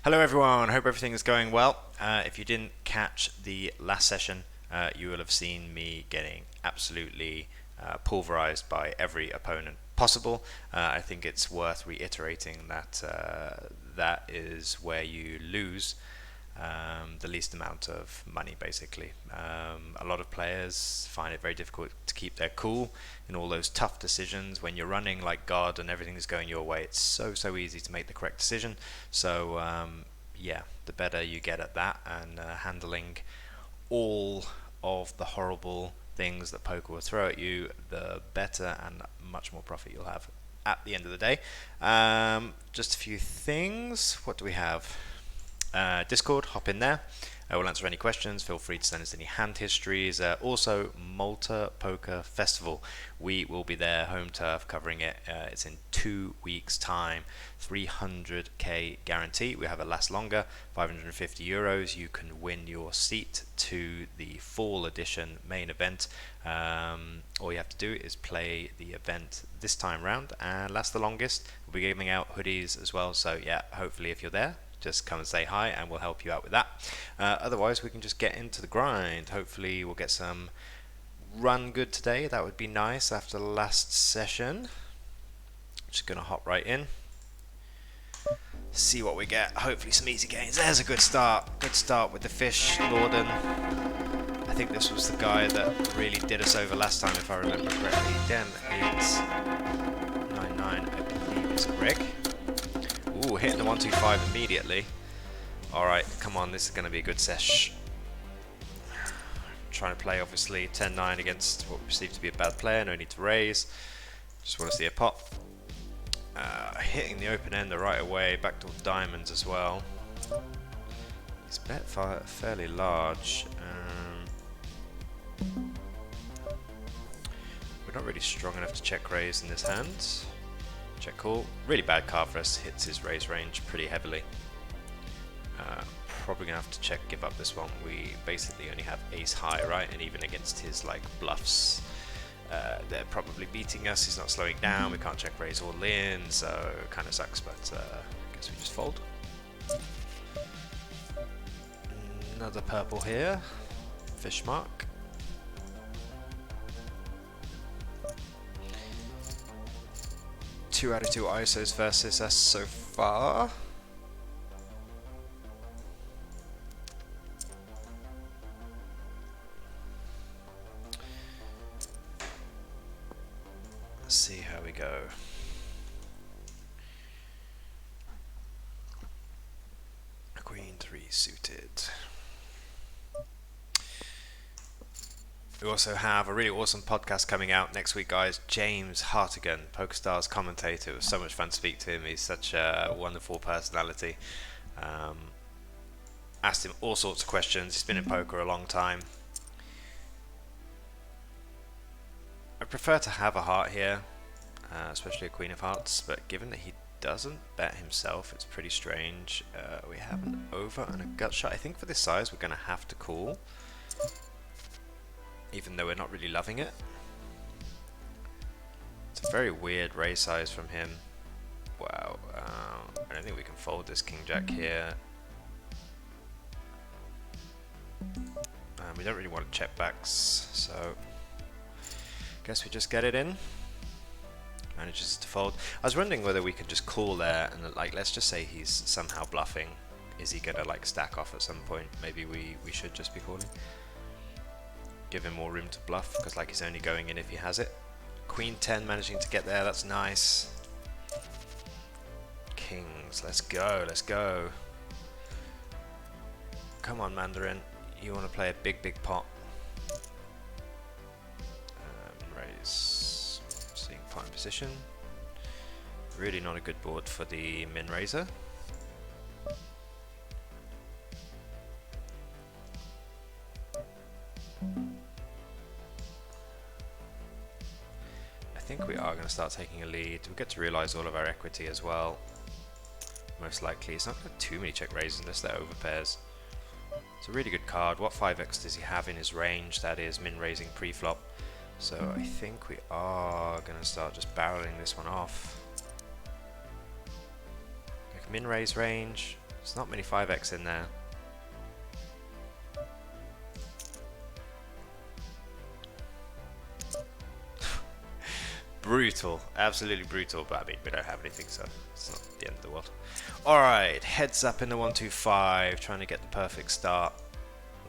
Hello everyone, hope everything is going well. If you didn't catch the last session, you will have seen me getting absolutely pulverized by every opponent possible. I think it's worth reiterating that that is where you lose the least amount of money, basically. A lot of players find it very difficult to keep their cool in all those tough decisions. When you're running like God and everything is going your way, it's so easy to make the correct decision. So yeah, the better you get at that and handling all of the horrible things that poker will throw at you, the better and much more profit you'll have at the end of the day. Just a few things. What do we have? Discord, hop in there. I will answer any questions. Feel free to send us any hand histories. Also, Malta Poker Festival. We will be there, home turf, covering it. It's in 2 weeks' time. 300k guarantee. We have it last longer. €550. You can win your seat to the fall edition main event. All you have to do is play the event this time round and last the longest. We'll be giving out hoodies as well. So yeah, hopefully if you're there, just come and say hi and we'll help you out with that. Otherwise, we can just get into the grind. Hopefully we'll get some run good today. That would be nice after the last session. Just gonna hop right in, see what we get. Hopefully some easy gains. There's a good start. Good start with the fish, Lorden. I think this was the guy that really did us over last time, if I remember correctly. Den 899, I believe is a rig. Ooh, hitting the 125 immediately. Alright, come on, this is going to be a good sesh. Trying to play, obviously, 10-9 against what we perceive to be a bad player. No need to raise. Just want to see a pot. Hitting the open end the right away. Backdoor diamonds as well. He's bet fairly large. We're not really strong enough to check raise in this hand. Check call. Really bad card for us. Hits his raise range pretty heavily. Probably gonna have to check give up this one. We basically only have ace high, right? And even against his like bluffs, they're probably beating us. He's not slowing down. We can't check raise all in, so it kind of sucks. But I guess we just fold. Another purple here. Fish mark. Two out of two ISOs versus us so far. Let's see how we go. Queen 3 suited. We also have a really awesome podcast coming out next week, guys. James Hartigan, PokerStars commentator. It was so much fun to speak to him. He's such a wonderful personality. Asked him all sorts of questions. He's been in poker a long time. I prefer to have a heart here, especially a queen of hearts, but given that he doesn't bet himself, it's pretty strange. We have an over and a gut shot. I think for this size we're going to have to call, even though we're not really loving it. It's a very weird raise size from him. Wow, I don't think we can fold this king jack here. We don't really want to check backs, so guess we just get it in. Manages to fold. I was wondering whether we could just call there and like, let's just say he's somehow bluffing. Is he gonna like stack off at some point? Maybe we should just be calling. Give him more room to bluff, because like he's only going in if he has it. Queen 10 managing to get there, that's nice. Kings, let's go, let's go. Come on, Mandarin, you want to play a big pot. Raise, seeing fine position. Really not a good board for the min raiser. I think we are going to start taking a lead. We get to realise all of our equity as well. Most likely. It's not going to have too many check raises unless they're overpairs. It's a really good card. What 5x does he have in his range? That is min raising pre-flop. So I think we are going to start just barreling this one off. Like min raise range. There's not many 5x in there. Brutal, absolutely brutal, but I mean, we don't have anything, so it's not the end of the world. Alright, heads up in the 1-2-5, trying to get the perfect start.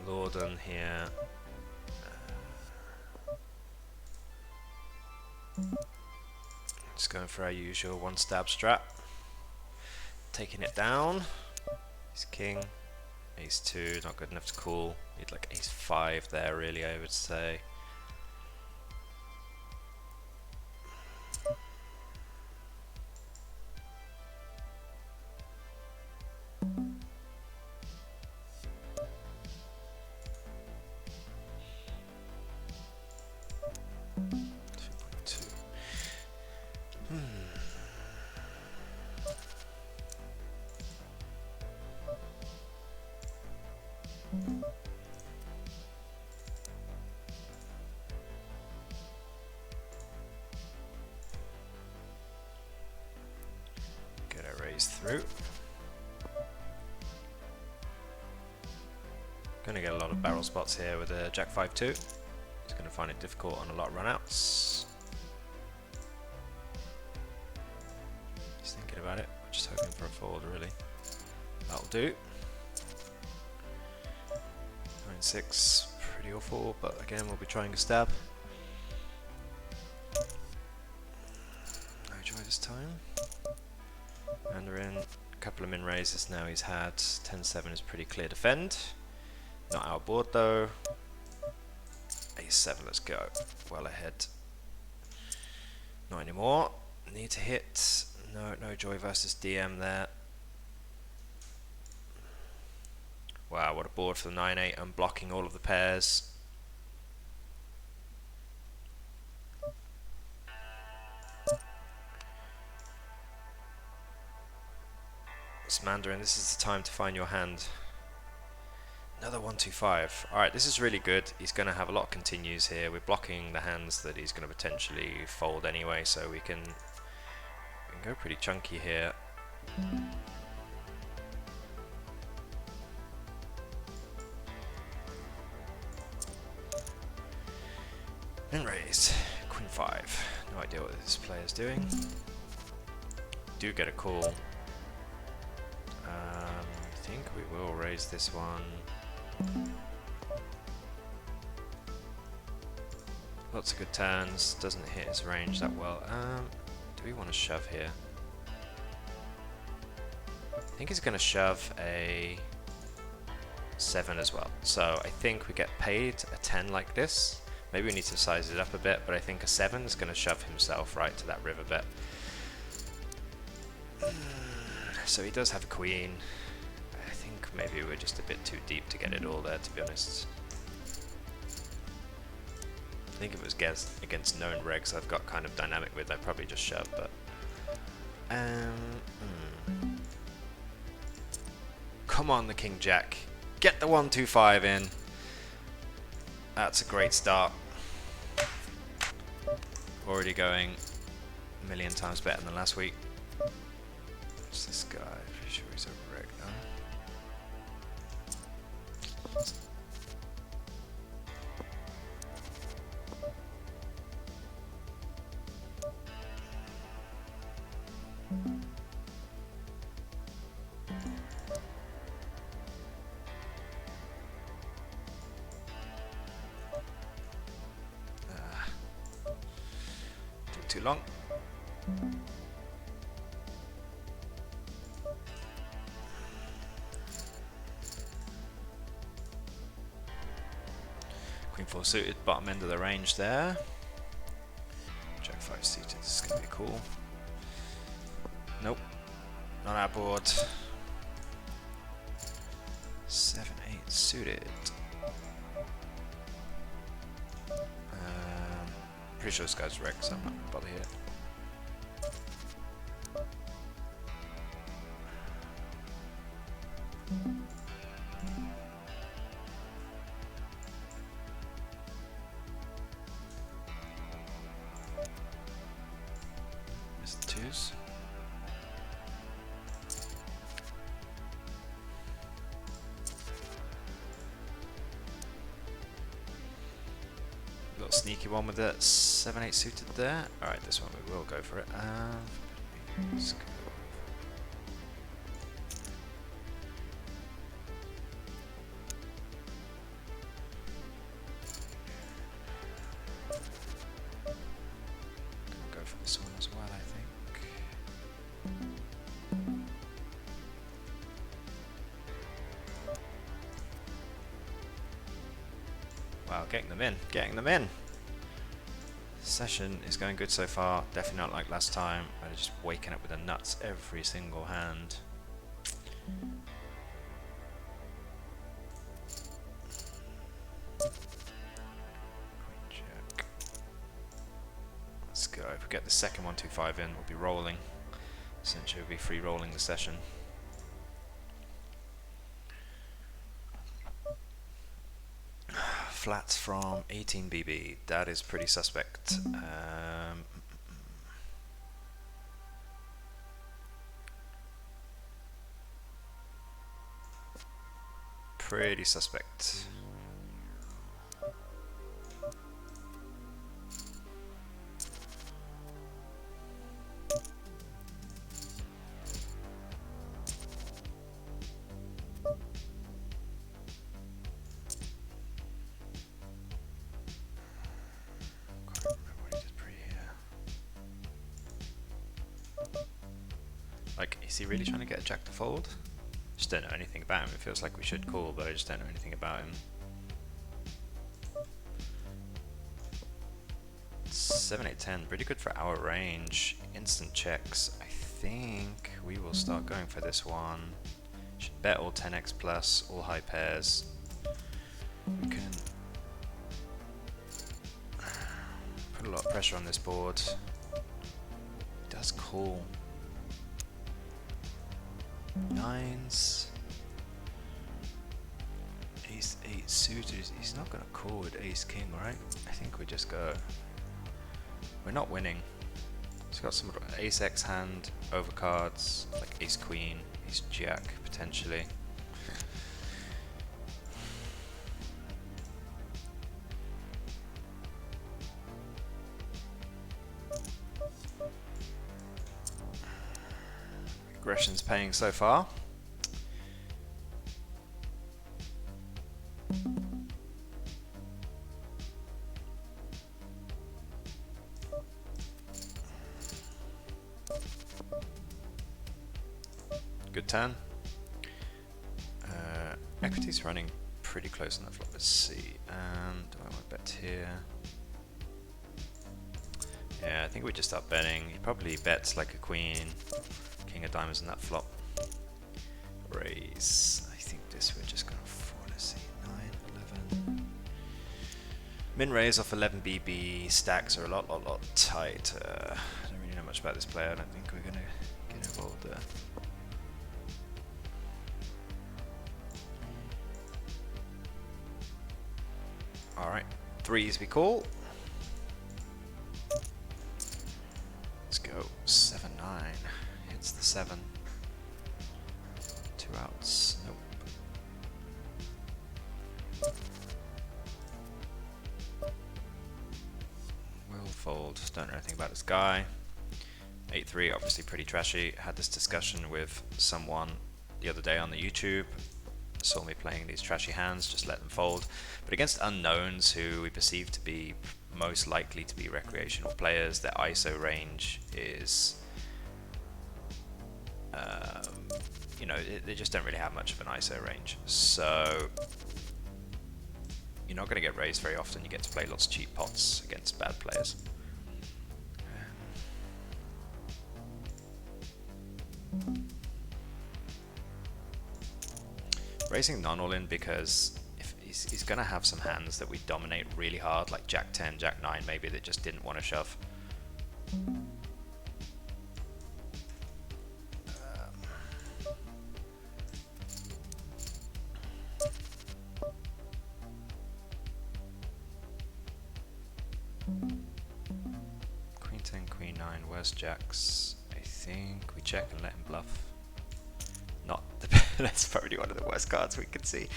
Lorden here. Just going for our usual one stab strat. Taking it down. Ace king, ace 2, not good enough to call. Need like ace 5 there, really, I would say. Get a raise through. Gonna get a lot of barrel spots here with a Jack 5-2. He's gonna find it difficult on a lot of runouts. He's thinking about it. We're just hoping for a fold, really. That'll do. 9-6, pretty awful, but again, we'll be trying a stab. No joy this time. And we're in a couple of min raises now he's had. 10-7 is pretty clear defend. Not our board though. Ace-7, let's go. Well ahead. Not anymore. Need to hit. No joy versus DM there. Wow, what a board for the 9-8. I'm blocking all of the pairs. It's Mandarin, this is the time to find your hand. Another 1-2-5. Alright, this is really good. He's going to have a lot of continues here. We're blocking the hands that he's going to potentially fold anyway, so we can go pretty chunky here. And raise. Queen 5. No idea what this player's doing. Do get a call. I think we will raise this one. Lots of good turns. Doesn't hit his range that well. Do we want to shove here? I think he's going to shove a 7 as well. So I think we get paid a 10 like this. Maybe we need to size it up a bit, but I think a 7 is going to shove himself right to that river bet. So he does have a queen. I think maybe we're just a bit too deep to get it all there, to be honest. I think if it was against known regs I've got kind of dynamic with, I'd probably just shove, but... Come on, the King Jack. Get the 1-2-5 in. That's a great start. Already going a million times better than last week. What's this guy? Pretty sure he's a wreck now. Took too long. Queen 4 suited, bottom end of the range there. Jack 5 suited, this is going to be cool. Nope, not our board. 7-8 suited. Pretty sure this guy's wrecked, so I'm not going to bother here. Missed the twos. sneaky one with the 7-8 suited there. Alright, this one we will go for it. Let's go. Go for this one as well, I think. Wow, getting them in, getting them in. Session is going good so far. Definitely not like last time. I'm just waking up with the nuts every single hand. Queen Jack. Let's go. If we get the second 1-2-5 in, we'll be rolling. Essentially, we'll be free rolling the session. Flats from 18 BB. That is pretty suspect. Pretty suspect. Like, is he really trying to get a jack to fold? Just don't know anything about him. It feels like we should call, but I just don't know anything about him. 7-8-10, pretty good for our range. Instant checks. I think we will start going for this one. Should bet all 10x plus, all high pairs. We can put a lot of pressure on this board. He does call. Nines. Ace 8 suited. He's not going to call with ace king, right? I think we just go. We're not winning. He's got some ace x hand, overcards, like ace queen, ace jack potentially. Aggression's paying so far. Good turn. Equity's running pretty close on that flop. Let's see. Do I want to bet here? Yeah, I think we just start betting. He probably bets like a queen. King of diamonds in that flop. Raise. I think this we're just going to fall. Let's see. 9, 11. Min raise off 11 BB. Stacks are a lot tighter. I don't really know much about this player. I don't think we're going to get involved there. Alright. 3s we call. Let's go. 7-9. Hits the 7. 2 outs. Nope. Will fold. Don't know anything about this guy. 8-3, obviously pretty trashy. Had this discussion with someone the other day on the YouTube. Saw me playing these trashy hands, just let them fold. But against unknowns who we perceive to be most likely to be recreational players, their ISO range is you know, they just don't really have much of an ISO range. So you're not going to get raised very often. You get to play lots of cheap pots against bad players. Raising none all in because if he's going to have some hands that we dominate really hard, like Jack 10, Jack 9 maybe, that just didn't want to shove. Queen 10, Queen 9, where's Jacks? I think we check and let him bluff. Not the that's probably one of the worst cards we could see.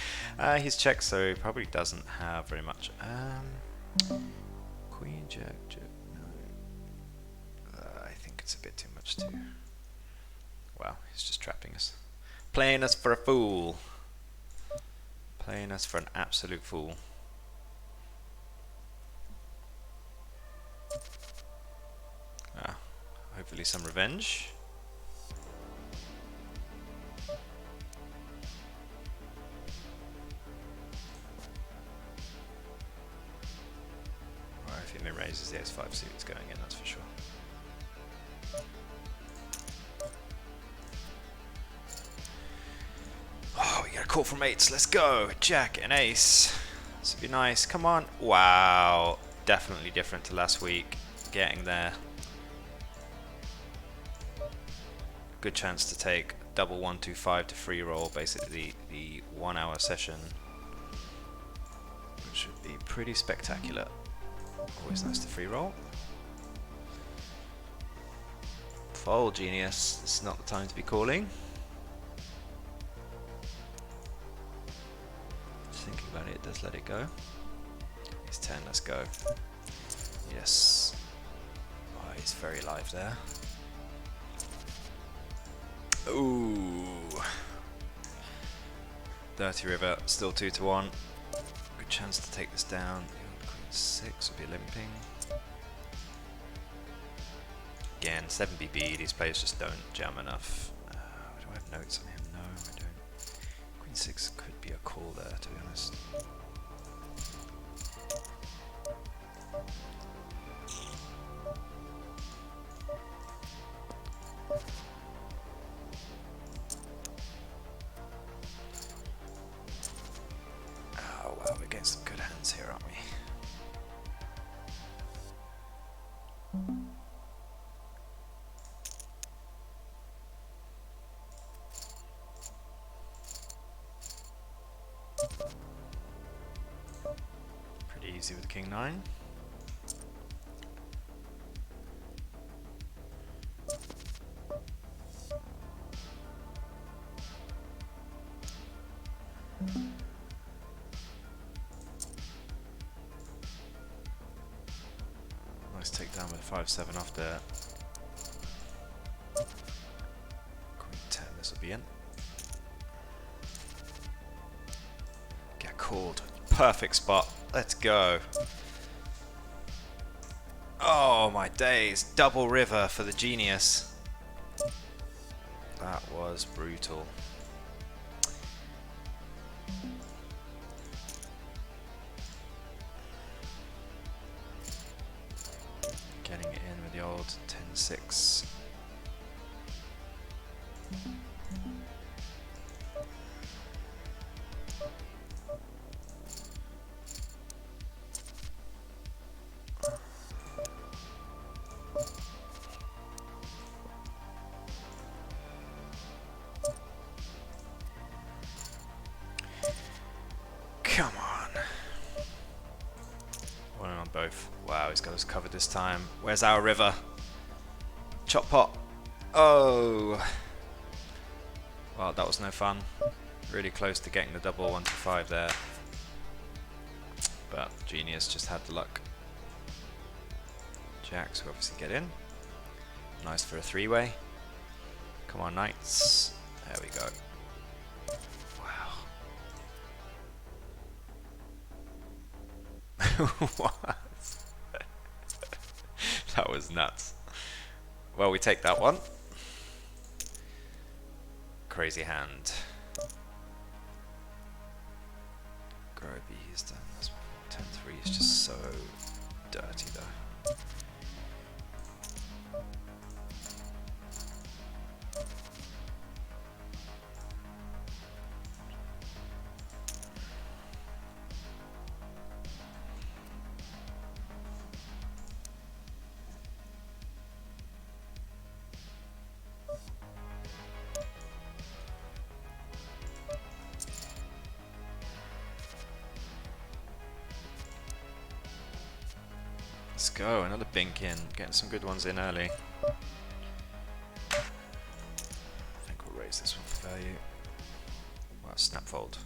He's checked, so he probably doesn't have very much. Queen, Jack, Jack, no. I think it's a bit too much too. Wow, he's just trapping us. Playing us for a fool. Playing us for an absolute fool. Ah, hopefully some revenge. If he raises the ace-5 suit, it's going in, that's for sure. Oh, we get a call from eights. Let's go. Jack and ace. This would be nice. Come on. Wow. Definitely different to last week. Getting there. Good chance to take double 1-2-5 to free roll, basically the 1 hour session, which would be pretty spectacular. Always nice to free roll. Fold, genius. This is not the time to be calling. Just thinking about it, it does let it go. He's 10, let's go. Yes. Oh, he's very live there. Ooh. Dirty river, still 2-1. Good chance to take this down. Queen 6 will be limping. Again, 7 BB, these players just don't jam enough. Do I have notes on him? No, I don't. Queen 6 could be a call there, to be honest. Oh wow, we're getting some good hands here, aren't we? Pretty easy with King 9. Nice takedown with 5-7 off there. Queen 10, this will be in. Get called. Perfect spot. Let's go. Oh my days. Double river for the genius. That was brutal. Getting it in with the old 10-6. Come on. One on both. Wow, he's got us covered this time. Where's our river? Chop pot. Oh. Well, that was no fun. Really close to getting the double 1-5 there. But genius just had the luck. Jacks who obviously get in. Nice for a three-way. Come on, knights. There we go. What? That was nuts. Well, we take that one. Crazy hand. Groby is done. 10-3 is just so dirty though. Let's go, another bink in, getting some good ones in early. I think we'll raise this one for value. Wow, snap fold.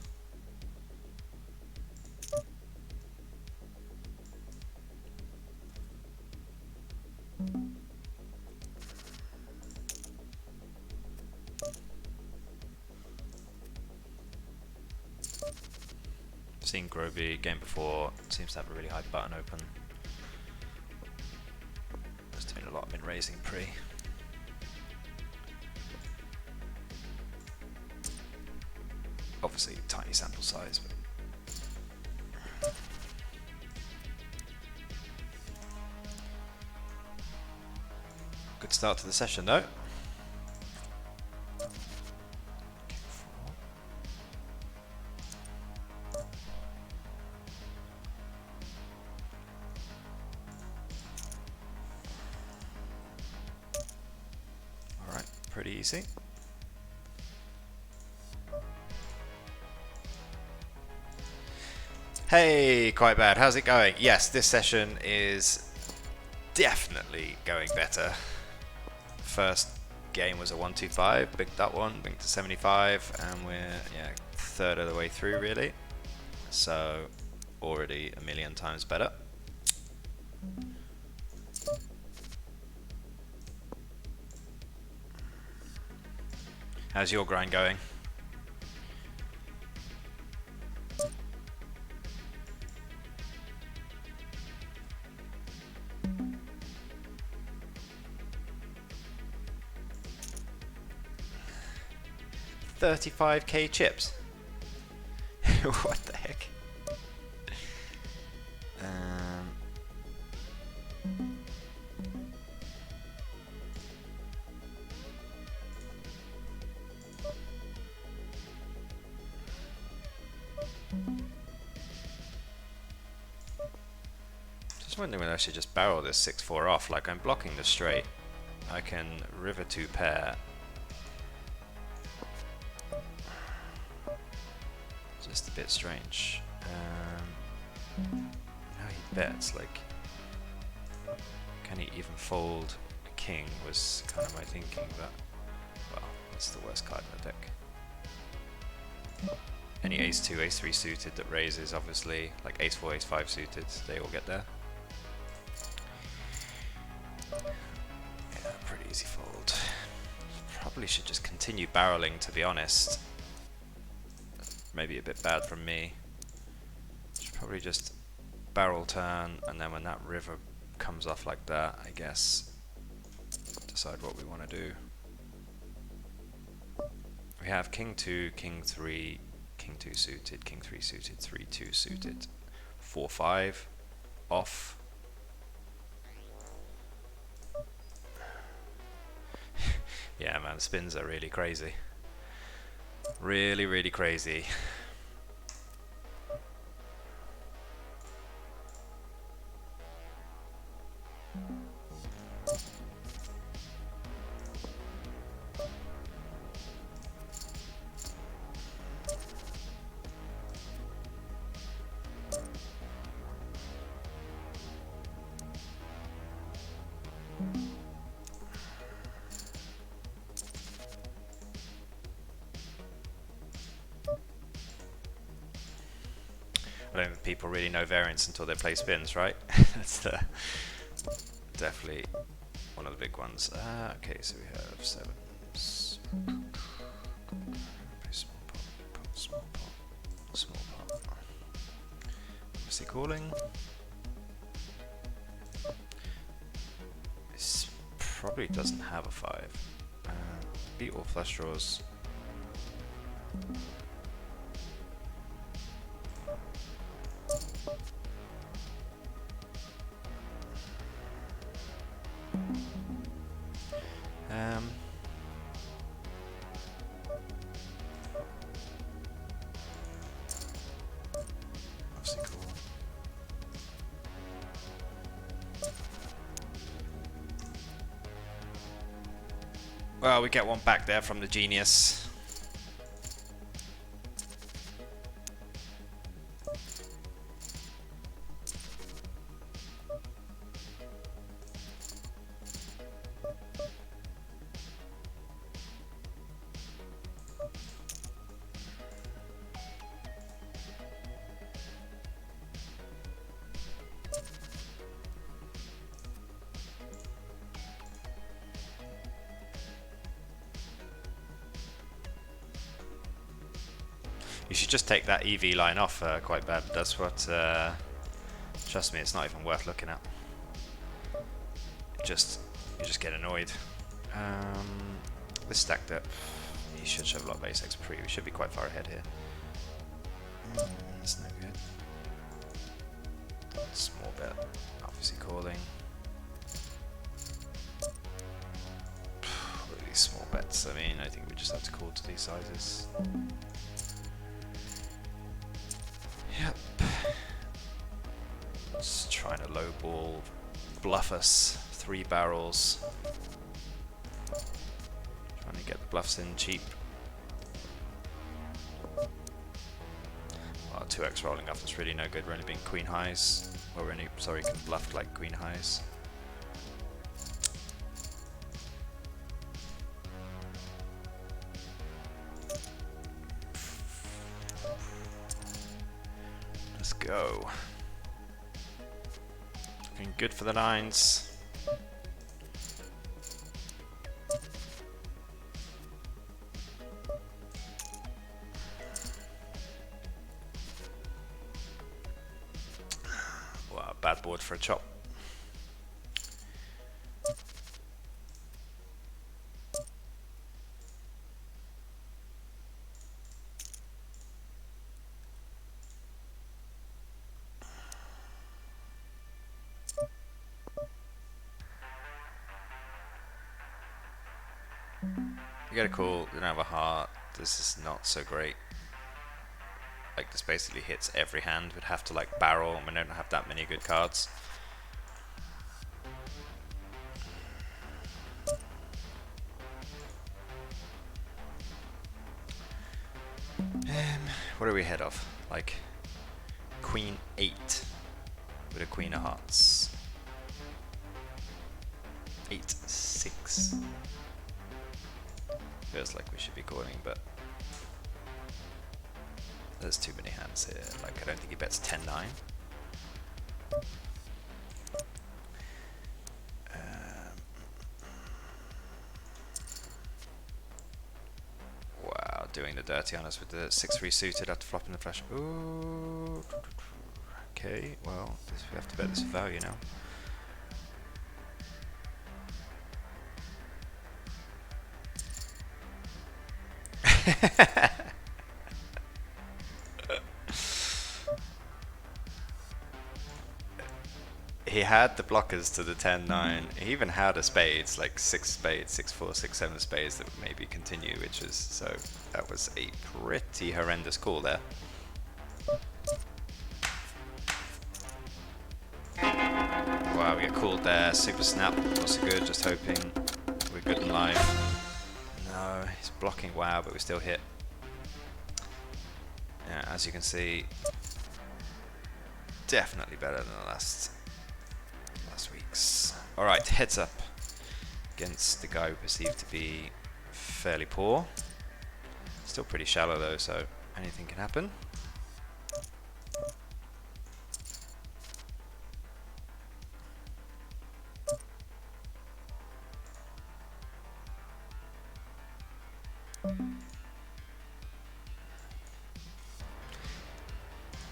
seen Groby game before. Seems to have a really high button open. Was doing a lot in raising pre. Obviously, tiny sample size, but. Good start to the session though. Alright, pretty easy. Hey, quite bad. How's it going? Yes, this session is definitely going better. First game was a 125, bigged that one, bigged to 75, and we're a third of the way through really. So already a million times better. How's your grind going? $35k chips. What the heck? Just wondering whether I should just barrel this 6-4 off. Like, I'm blocking the straight. I can river 2 pair. Just a bit strange. Now he bets, like, can he even fold a king was kind of my thinking, but well, that's the worst card in the deck. Any ace-2, ace-3 suited that raises, obviously, like ace-4, ace-5 suited, they all get there. Yeah, pretty easy fold. Probably should just continue barreling, to be honest. Maybe a bit bad from me. Should probably just barrel turn, and then when that river comes off like that, I guess decide what we want to do. We have king 2, king 3, king 2 suited, king 3 suited, 3-2 suited, 4-5 off. Yeah, man, spins are really crazy. Really, really crazy. I don't think people really know variance until they play spins, right? That's definitely one of the big ones. Okay, so we have 7s. Small pot, small pot, small pot. Obviously calling. This probably doesn't have a 5. Beat all flush draws. Obviously cool. Well, we get one back there from the genius. You should just take that EV line off quite bad. That's what, trust me, it's not even worth looking at. You just get annoyed. This stacked up. He should shove a lot of ace-x pre. We should be quite far ahead here. That's no good. Small bet, obviously calling. Really small bets. I mean, I think we just have to call to these sizes. Yep. Just trying to lowball, bluff us. 3 barrels. Trying to get the bluffs in cheap. 2x rolling up is really no good. We're only being queen highs. Well, we're only, sorry, bluffed like queen highs. Let's go. Looking good for the nines. Bad board for a chop. You get a call, you don't have a heart. This is not so great. Like, this basically hits every hand. We'd have to like barrel, and we don't have that many good cards. What are we ahead of? Like queen 8 with a queen of hearts. 8-6. Feels like we should be calling, but there's too many hands here. Like, I don't think he bets 10-9. Wow, doing the dirty on us with the 6-3 suited after flopping the flush. Ooh. Okay, well, we have to bet this for value now. He had the blockers to the 10-9. He even had a spades, like 6 spades, 6-4, 6-7 spades that would maybe continue, which is, so that was a pretty horrendous call there. Wow, we get called there. Super snap, not so good, just hoping we're good and live. No, he's blocking, wow, but we still hit. Yeah, as you can see, definitely better than the last week's. Alright, heads up against the guy we perceive to be fairly poor. Still pretty shallow though, so anything can happen.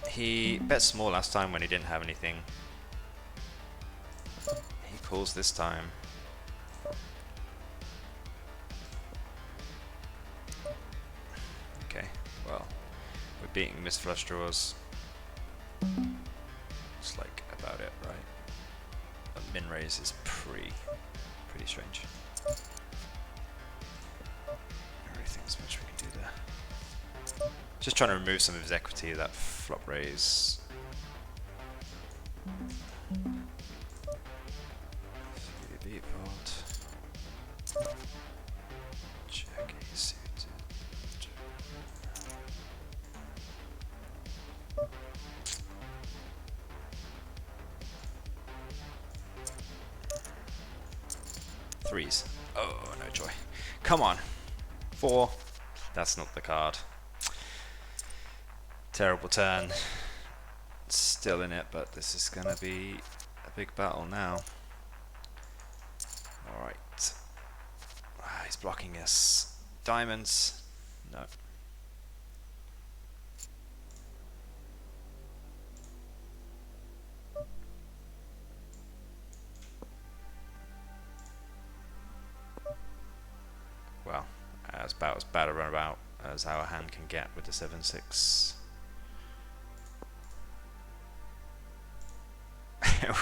He bet small last time when he didn't have anything. He calls this time. Okay, well, we're beating missed flush draws. It's like about it, right? A min raise is pretty strange. I really think there's much we can do there. Just trying to remove some of his equity, that flop raise. Beat vault. Check a suited. Threes. Oh, no joy. Come on. 4. That's not the card. Terrible turn. Still in it, but this is going to be a big battle now. Alright. He's blocking us. Diamonds. No. about as bad a runabout as our hand can get with the 7-6.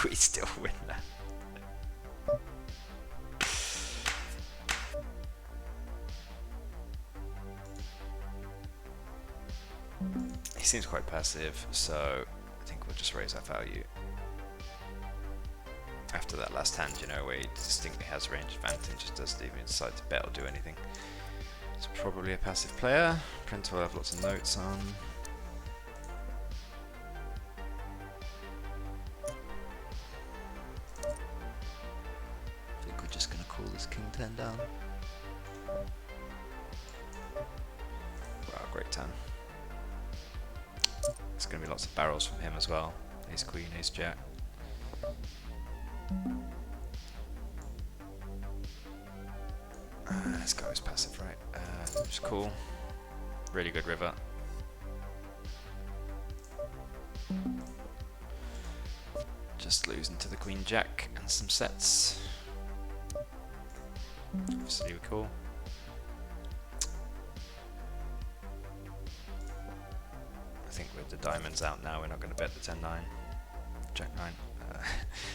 We still win that. He seems quite passive, so I think we'll just raise our value. After that last hand, you know, where he distinctly has range advantage, just doesn't even decide to bet or do anything. It's probably a passive player. Printer will have lots of notes on. I think we're just going to call this king 10 down. Wow, great turn. There's going to be lots of barrels from him as well. Ace queen, ace jack. This guy is passive, right? Which is cool. Really good river. Just losing to the queen jack and some sets. Obviously, we're cool. I think with the diamonds out now, we're not going to bet the 10-9, jack 9.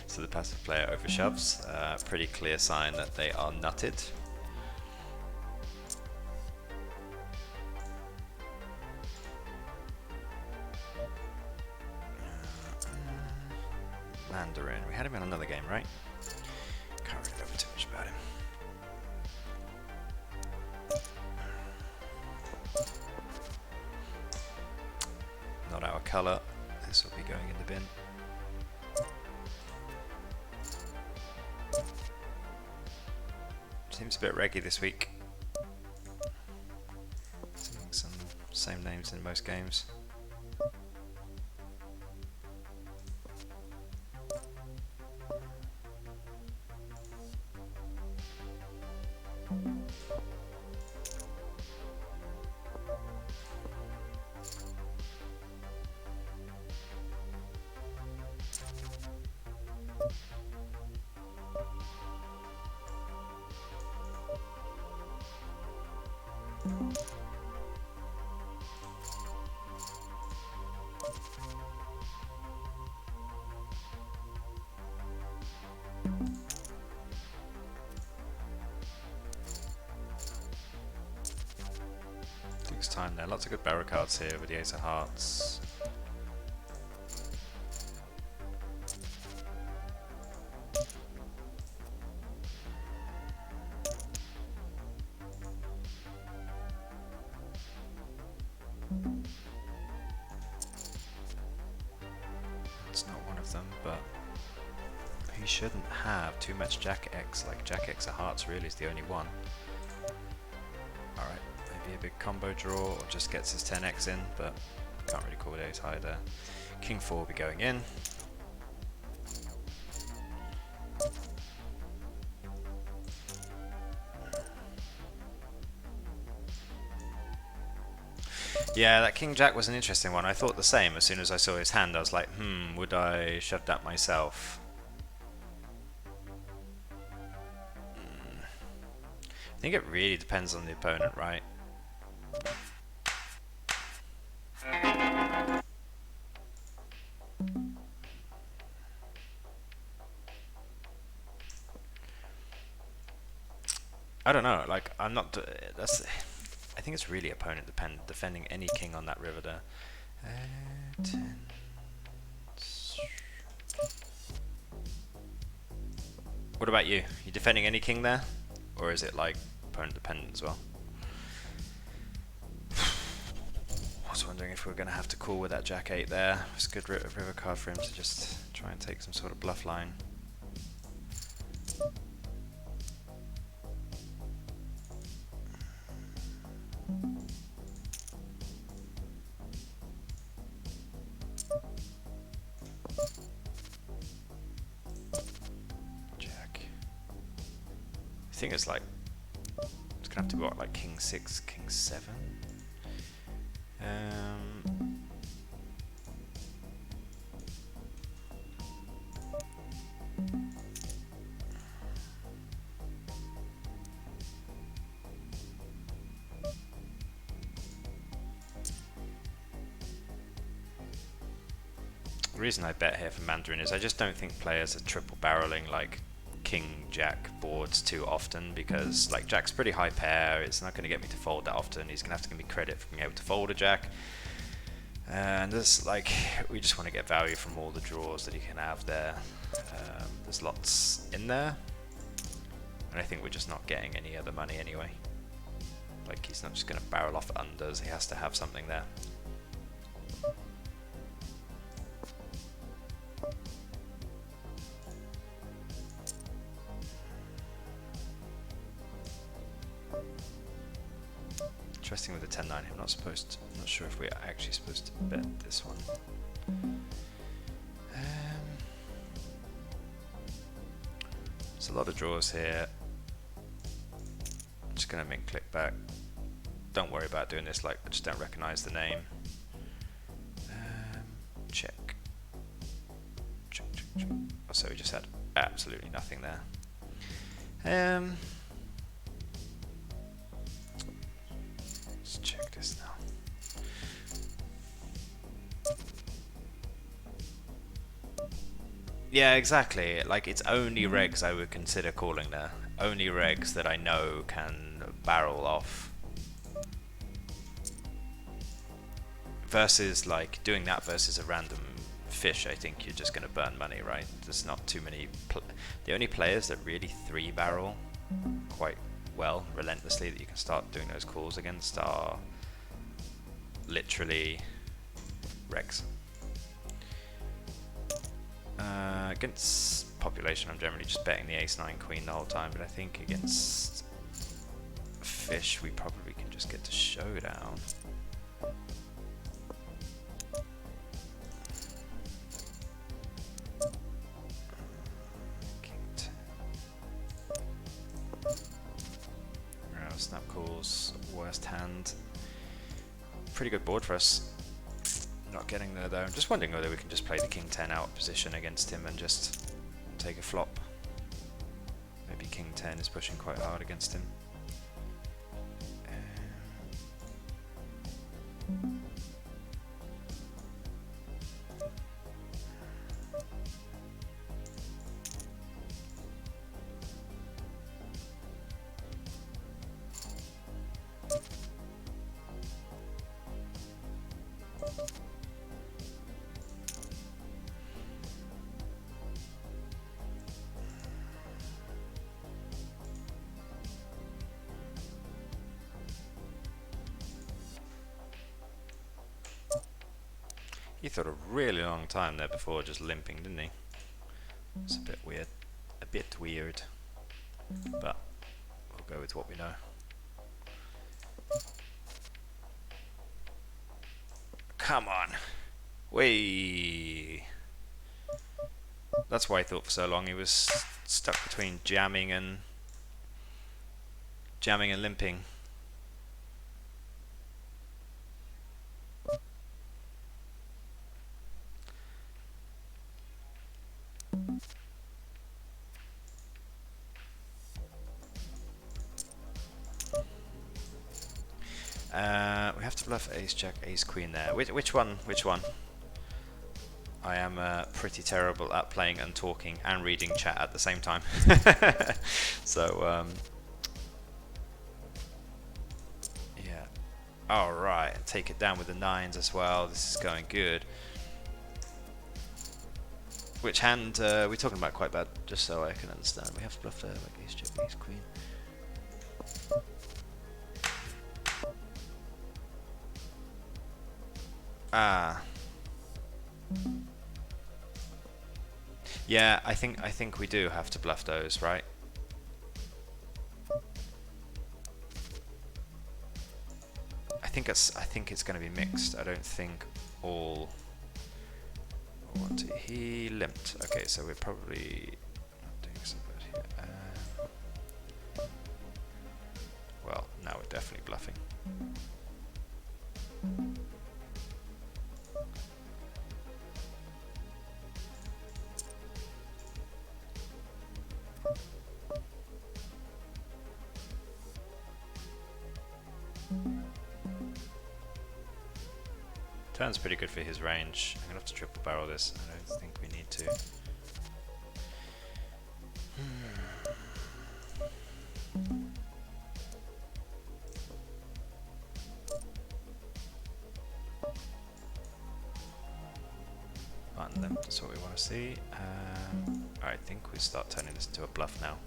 So the passive player overshoves. Pretty clear sign that they are nutted. Mandarin. We had him in another game, right? Can't really remember too much about him. Not our colour. This will be going in the bin. Seems a bit reggy this week. Seeing some same names in most games. Takes time there. Lots of good barrel cards here with the ace of hearts. That's not one of them, but he shouldn't have too much Jack X. Like Jack X of hearts really is the only one. Alright, maybe a big combo draw or just gets his 10x in, but can't really call it ace high there. King 4 will be going in. Yeah, that King Jack was an interesting one. I thought the same as soon as I saw his hand. I was like, would I shove that myself? I think it really depends on the opponent, right? I don't know, like, I'm not, I think it's really opponent dependent, defending any king on that river there. 10. What about you? You defending any king there? Or is it like opponent dependent as well? I was wondering if we were going to have to call with that Jack 8 there. It's a good river card for him to just try and take some sort of bluff line. Jack. I think it's like, it's gonna have to be what, like King 6, King 7? The reason I bet here for Mandarin is I just don't think players are triple barreling like King Jack boards too often, because like Jack's pretty high pair. It's not going to get me to fold that often. He's going to have to give me credit for being able to fold a Jack. And there's like, we just want to get value from all the draws that he can have there. There's lots in there, and I think we're just not getting any other money anyway. Like, he's not just going to barrel off unders, he has to have something there. Interesting with the 10-9, I'm not sure if we're actually supposed to bet this one. There's a lot of draws here. I'm just going to min click back. Don't worry about doing this, like, I just don't recognize the name. Check. Check, check, check. Oh, so we just had absolutely nothing there. Let's check this now. Yeah, exactly. Like, it's only regs I would consider calling there. Only regs that I know can barrel off. Versus, like, doing that versus a random fish, I think you're just going to burn money, right? There's not too many... The only players that really 3-barrel quite well, relentlessly, that you can start doing those calls against are literally regs. Against population, I'm generally just betting the ace-9 queen the whole time, but I think against fish, we probably can just get to showdown. King 10. Snap calls, worst hand. Pretty good board for us. Not getting there though. I'm just wondering whether we can just play the King 10 out of position against him and just take a flop. Maybe King 10 is pushing quite hard against him. He thought a really long time there before just limping, didn't he? It's a bit weird. A bit weird. But we'll go with what we know. Come on. Whee! That's why I thought for so long he was stuck between jamming and limping. We have to bluff ace jack, ace queen there. Which one? Which one? I am pretty terrible at playing and talking and reading chat at the same time. So, yeah. Alright, take it down with the 9s as well. This is going good. Which hand we're talking about quite bad, just so I can understand. We have to bluff there, like ace jack, ace queen. Ah. Yeah, I think we do have to bluff those, right? I think it's going to be mixed. I don't think all. He limped. Okay, so we're probably not doing so bad here. Well, now we're definitely bluffing. Turn's pretty good for his range. I'm gonna have to triple barrel this. I don't think we need to. Button limp, that's what we want to see. I think we start turning this into a bluff now.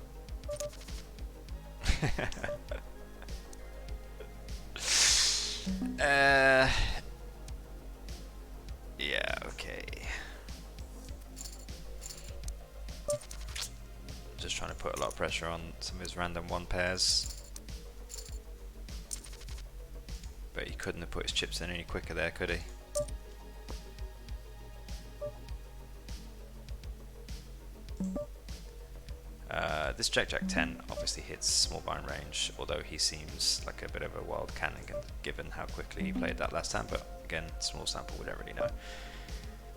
Yeah, okay. Just trying to put a lot of pressure on some of his random one pairs. But he couldn't have put his chips in any quicker there, could he? This Jack-Jack 10 obviously hits small blind range, although he seems like a bit of a wild cannon given how quickly he played that last time, but again, small sample, we don't really know.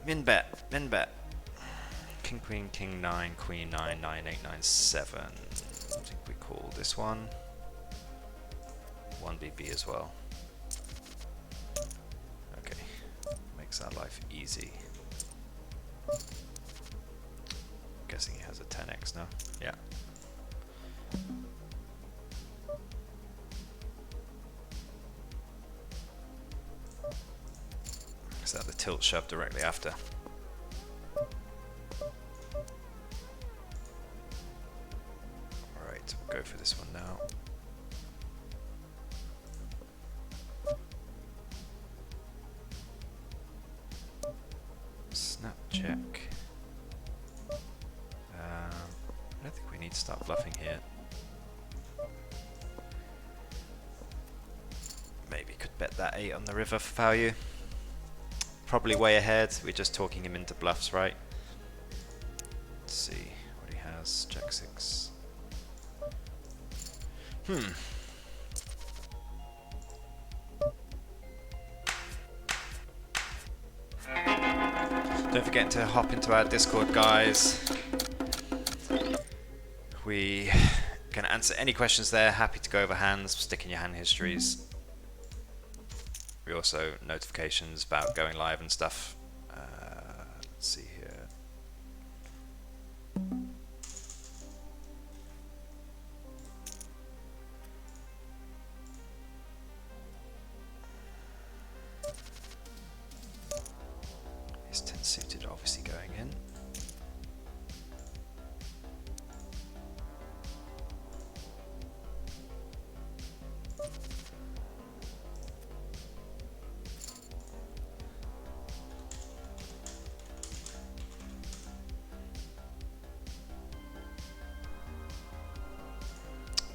Min bet. King, Queen, King 9, Queen 9, 9, 8, 9, 7. I think we call this one. 1BB as well. Okay, makes our life easy. Guessing he has a 10x now. Yeah. Is that the tilt shove directly after? Alright, we'll go for this one now. Snap check. I don't think we need to start bluffing here. Maybe could bet that 8 on the river for value. Probably way ahead. We're just talking him into bluffs, right? Let's see what he has. Jack 6. Don't forget to hop into our Discord, guys. We can answer any questions there. Happy to go over hands, stick in your hand histories. We also notifications about going live and stuff. Let's see here. His 10 suited obviously going in.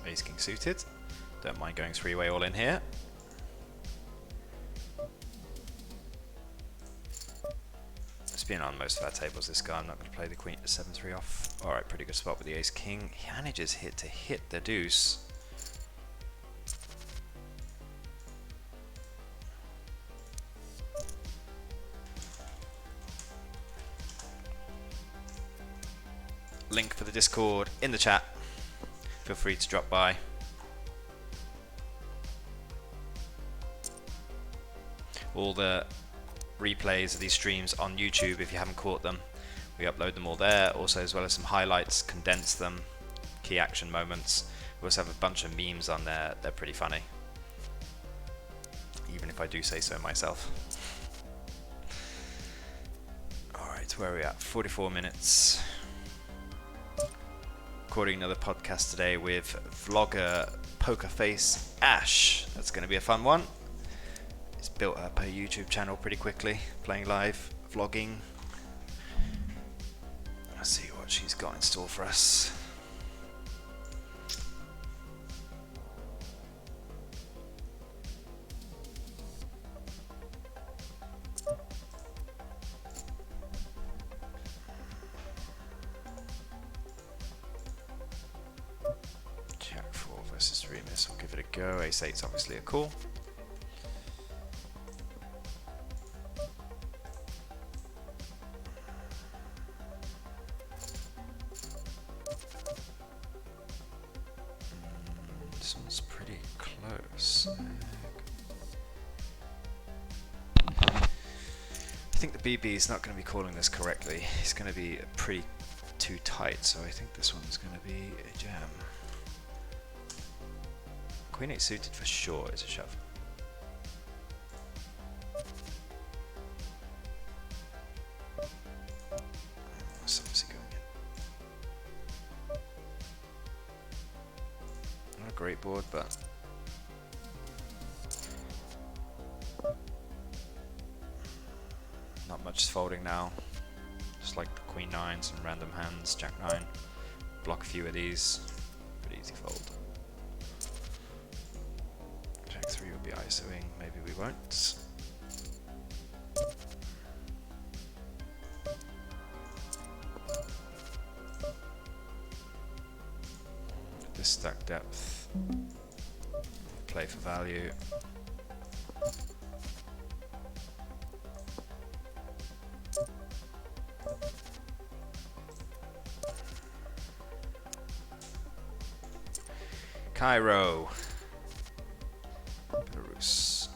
Ace King suited. Don't mind going three-way all in here. It's been on most of our tables, this guy. I'm not going to play the Queen 7-3 off. Alright, pretty good spot with the Ace King. He manages to hit the deuce. Link for the Discord in the chat. Feel free to drop by. All the replays of these streams on YouTube, if you haven't caught them, we upload them all there. Also, as well as some highlights, condense them, key action moments. We also have a bunch of memes on there. They're pretty funny, even if I do say so myself. Alright, where are we at? 44 minutes. Recording another podcast today with vlogger Pokerface Ash. That's going to be a fun one. He's built up a YouTube channel pretty quickly, playing live, vlogging. Let's see what she's got in store for us. Jack 4 versus Remus, we'll give it a go. Ace 8's obviously a call. This one's pretty close. think the BB is not going to be calling this correctly. It's going to be pretty too tight, so I think this one's going to be a jam. Queen 8 suited for sure is a shove. That's obviously going in. Not a great board, but not much is folding now. Just like the Queen 9s and random hands, Jack 9. Block a few of these. Pretty easy fold. Jack 3 will be ISOing, maybe we won't. With this stack depth, play for value. Cairo. Belarus.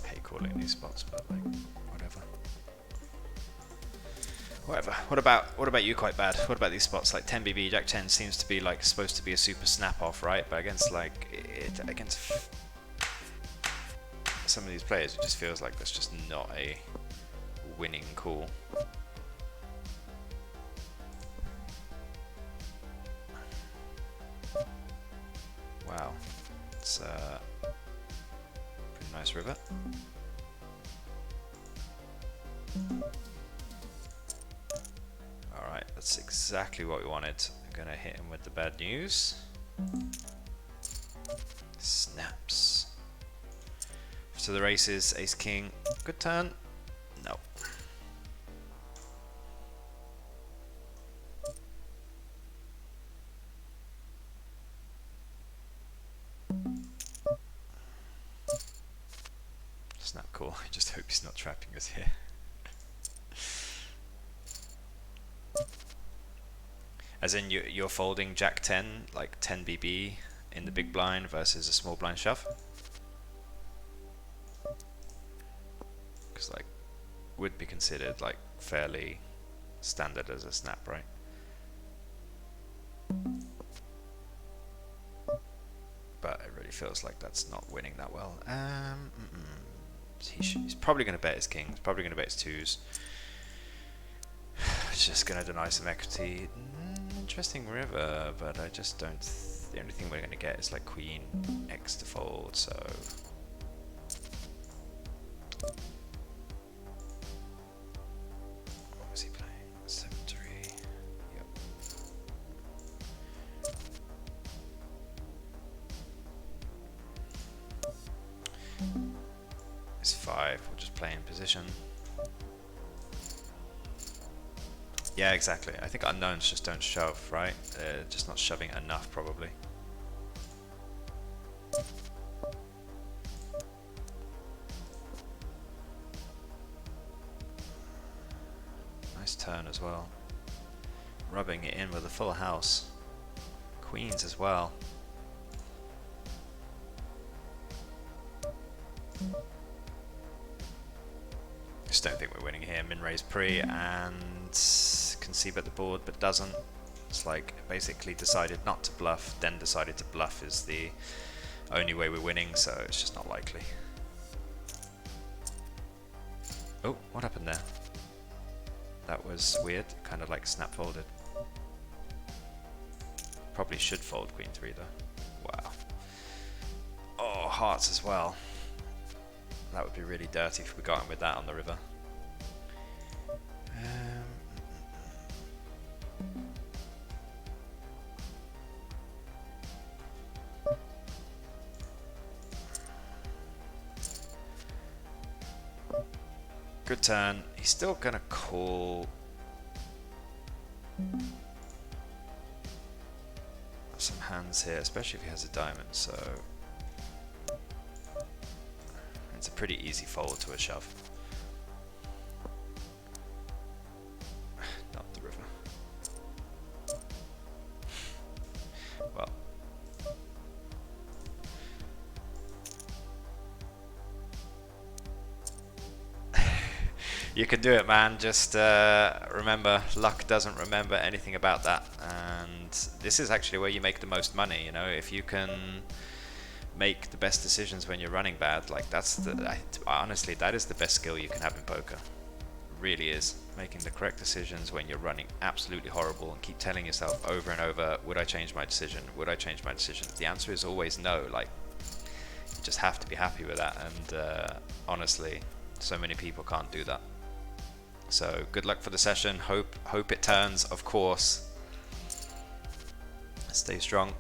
I hate calling these spots, but like whatever. Whatever. What about you quite bad? What about these spots? Like 10 BB, Jack 10 seems to be like supposed to be a super snap off, right? But against some of these players, it just feels like that's just not a winning call. Wow, it's a pretty nice river. Alright, that's exactly what we wanted. I'm gonna hit him with the bad news. Snaps. To the races, ace king, good turn. No. Snap call. I just hope he's not trapping us here. As in you're folding Jack 10, like 10 BB in the big blind versus a small blind shove? Because like would be considered like fairly standard as a snap, right? But it really feels like that's not winning that well. He's probably going to bet his kings, probably going to bet his twos. It's just going to deny some equity. Interesting river, but I just don't. The only thing we're going to get is like Queen X to fold, so. What was he playing? 7-3. Yep. It's 5. We'll just play in position. Yeah, exactly. I think unknowns just don't shove, right? Just not shoving enough, probably. Nice turn as well. Rubbing it in with a full house. Queens as well. Just don't think we're winning here. Min raise pre and can see bet the board but doesn't. It's like basically decided not to bluff, then decided to bluff is the only way we're winning, so it's just not likely. Oh, what happened there? That was weird, kind of like snap folded. Probably should fold Queen 3 though. Wow. Oh, hearts as well. That would be really dirty if we got him with that on the river. Good turn. He's still gonna call. Some hands here, especially if he has a diamond, so it's a pretty easy fold to a shove. Not the river. Well, You can do it, man. Just remember, luck doesn't remember anything about that. And this is actually where you make the most money. You know, if you can make the best decisions when you're running bad, like honestly, that is the best skill you can have in poker. It really is. Making the correct decisions when you're running absolutely horrible and keep telling yourself over and over, would I change my decision? Would I change my decision? The answer is always no. Like, you just have to be happy with that. And honestly, so many people can't do that. So good luck for the session. Hope it turns, of course. Stay strong.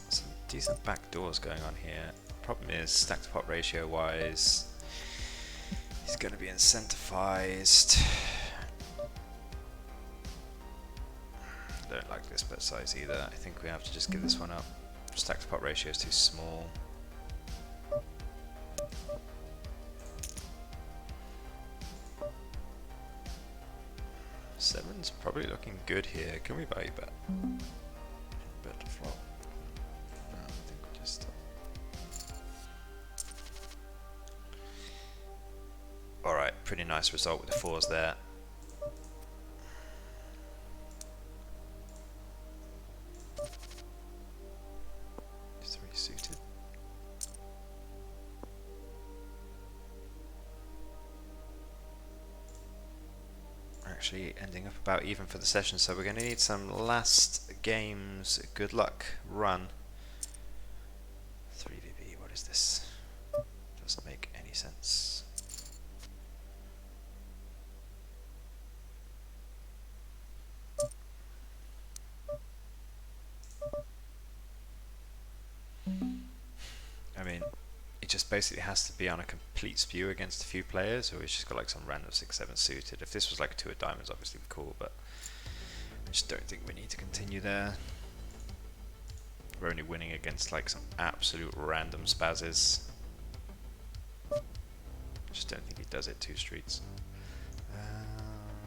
Some decent back doors going on here. Problem is, stack to pot ratio wise, he's going to be incentivized. Don't like this bet size either. I think we have to just give this one up. Stack to pot ratio is too small. Seven's probably looking good here. Can we value bet? Bet to flop. No, I think we just. Alright, pretty nice result with the fours there. Three suited. Actually ending up about even for the session, so we're going to need some last games good luck run. 3VB, what is this? Doesn't make any sense. I mean, it just basically has to be on a complete spew against a few players, or it's just got like some random 6-7 suited. If this was like a 2 of diamonds, obviously cool, but I just don't think we need to continue there. We're only winning against like some absolute random spazzes. Just don't think he does it 2 streets.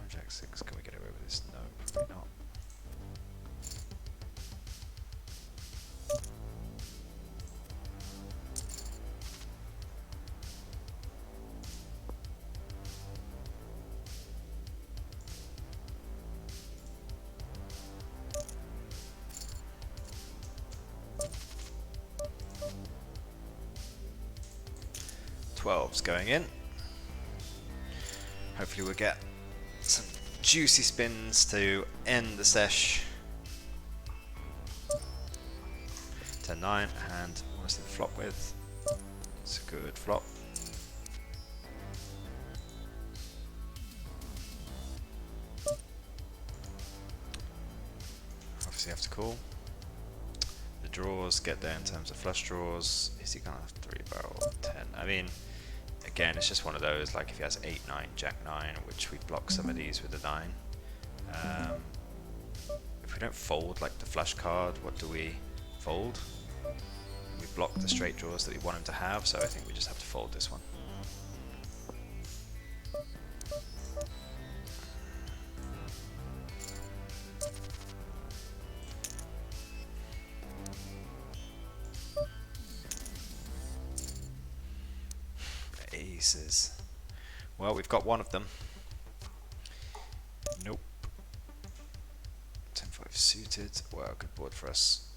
Jack 6, can we get away with this? No, probably not. Going in. Hopefully we'll get some juicy spins to end the sesh. 10-9, and what is the flop with? It's a good flop. Obviously have to call. The draws get there in terms of flush draws. Is he gonna have 3 barrel 10? I mean, again, it's just one of those, like if he has 8, 9, Jack 9, which we block some of these with a 9. If we don't fold like the flush card, what do we fold? We block the straight draws that we want him to have, so I think we just have to fold this one. Aces. Well, we've got one of them. Nope. 10-5 suited. Wow, good board for us.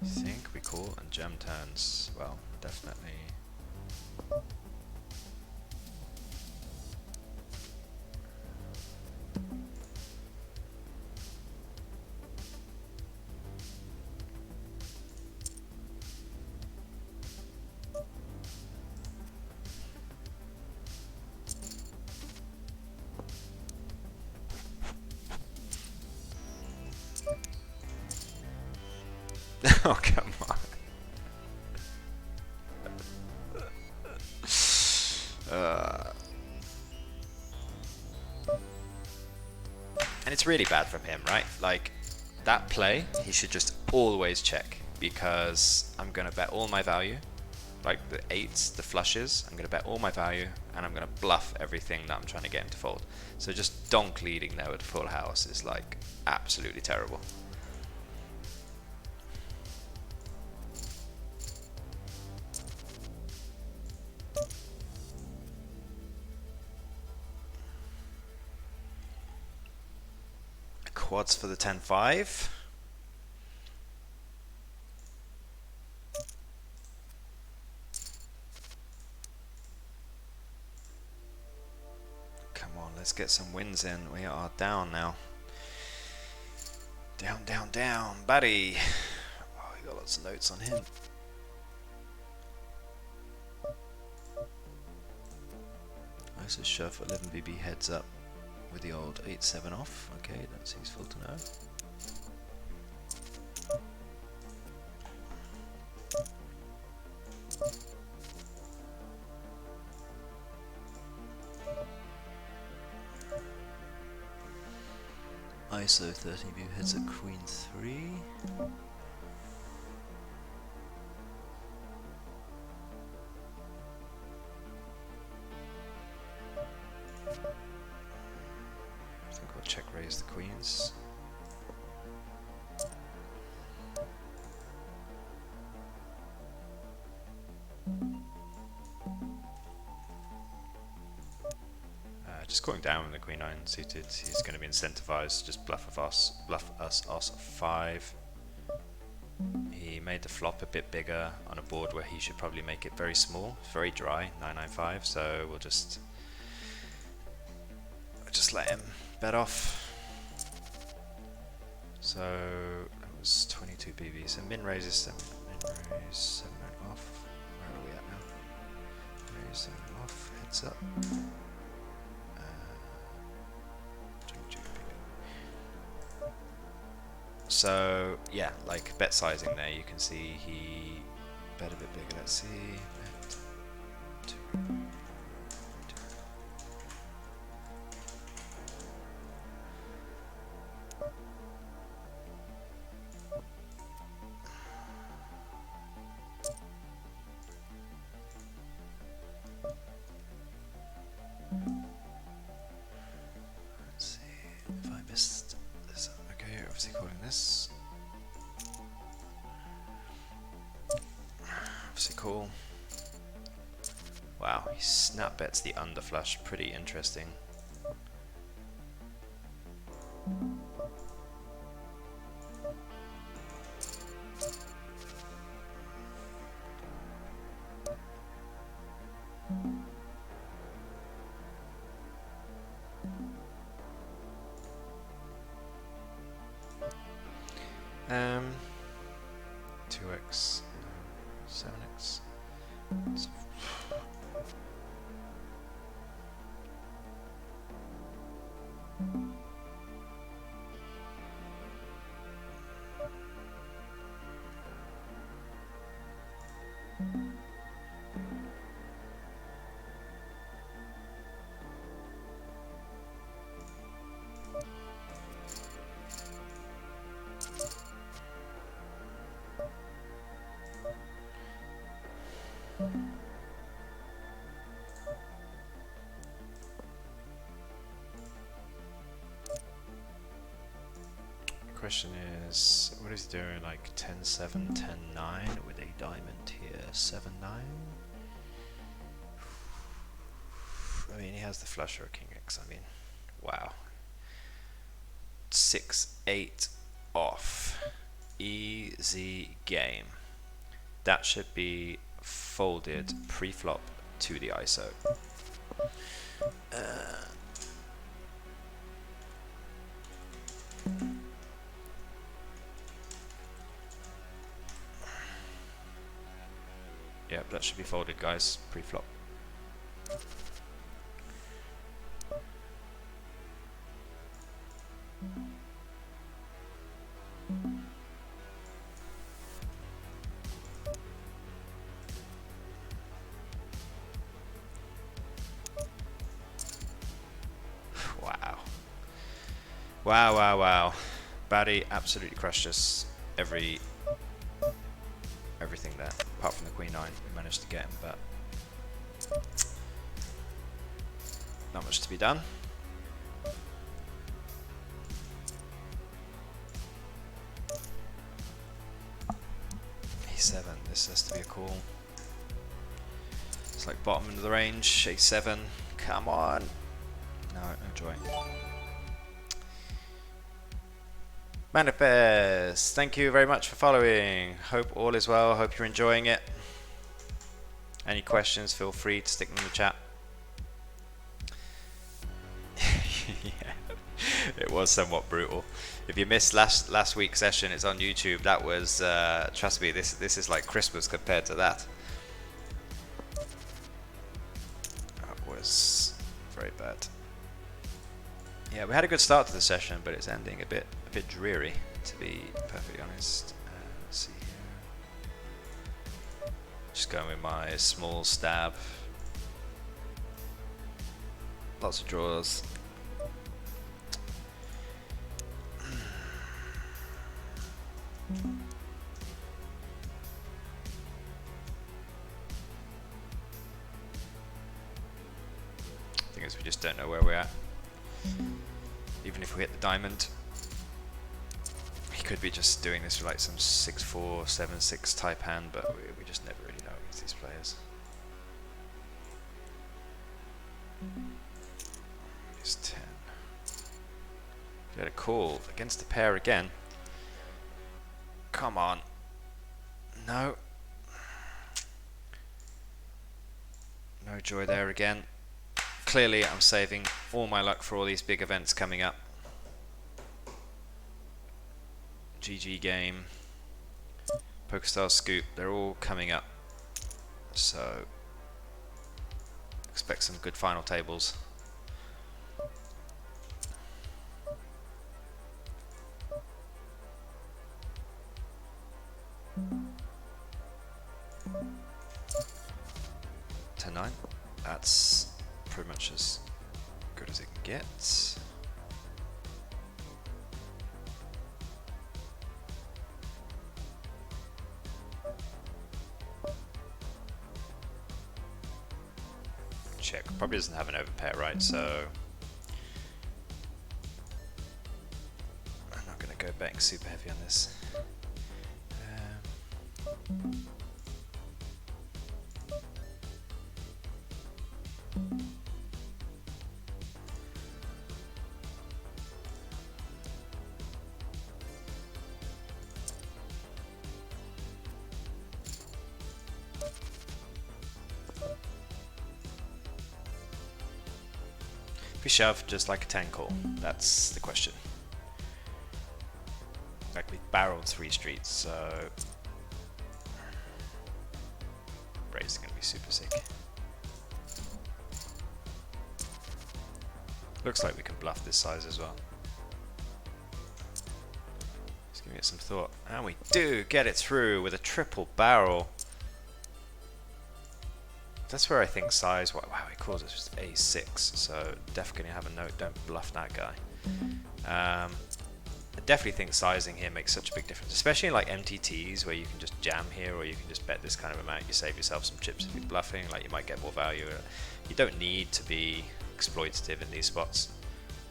I think we call and jam turns. Well, definitely. Oh, come on. And it's really bad from him, right? Like, that play, he should just always check, because I'm going to bet all my value. like the 8s, the flushes, I'm going to bet all my value, and I'm going to bluff everything that I'm trying to get him to fold. So just donk leading there with full house is like absolutely terrible. Quads for the 10-5. Come on, let's get some wins in. We are down now. Down, down, down. Buddy. Oh, we got lots of notes on him. Nice as shove 11BB heads up with the old 8-7 off. Okay, that's useful to know. ISO 13 view heads at Queen 3. I think we'll check raise the queens. Just going down with the queen 9 suited, he's going to be incentivized. Just bluff us os 5. He made the flop a bit bigger on a board where he should probably make it very small. It's very dry, 995. So we'll just let him bet off. So that was 22 BB. So min raise is 7. Min raise 7 off. Where are we at now? Raise 7 off. Heads up. So yeah, like bet sizing there, you can see he bet a bit bigger. Let's see. Bet 2. Let's see if I missed this. Okay, you're obviously calling this. Obviously cool. Wow, he snap bets the underflush. Pretty interesting. Um, 2x, 7x. Question is, what is he doing? Like 10-7, 10-9 with a diamond here, 7-9. I mean, he has the flush or King X. I mean, wow. 6-8 off, easy game. That should be folded pre-flop to the ISO. Yep, that should be folded, guys, pre-flop. Wow. Wow, wow, wow. Batty absolutely crushed us every everything there, apart from the queen 9 we managed to get him, but not much to be done. A7, this has to be a call. It's like bottom end of the range, A7, come on. No, no joy. Manifest, thank you very much for following. Hope all is well, hope you're enjoying it. Any questions, feel free to stick them in the chat. Yeah, it was somewhat brutal. If you missed last week's session, it's on YouTube. That was, trust me, this is like Christmas compared to that. That was very bad. Yeah, we had a good start to the session, but it's ending a bit dreary, to be perfectly honest. Let's see here. Just going with my small stab. Lots of draws. Thing is, we just don't know where we're at. Even if we hit the diamond, he could be just doing this with like some 6-4, 7-6 type hand, but we just never really know against these players. He's 10. Get a call against the pair again. Come on. No. No joy there again. Clearly I'm saving all my luck for all these big events coming up. GG game, PokerStars Scoop, they're all coming up. So expect some good final tables. $10-9. That's pretty much as good as it can get. Check. Probably doesn't have an overpair, right? So I'm not going to go betting super heavy on this. If we shove, just like a 10 call, that's the question. Like we barreled 3 streets, so raise is going to be super sick. Looks like we can bluff this size as well. Just giving it some thought. And we do get it through with a triple barrel. That's where I think size, wow, he calls it just A6, so definitely have a note, don't bluff that guy. I definitely think sizing here makes such a big difference, especially in like MTTs where you can just jam here or you can just bet this kind of amount, you save yourself some chips if you're bluffing, like you might get more value. You don't need to be exploitative in these spots.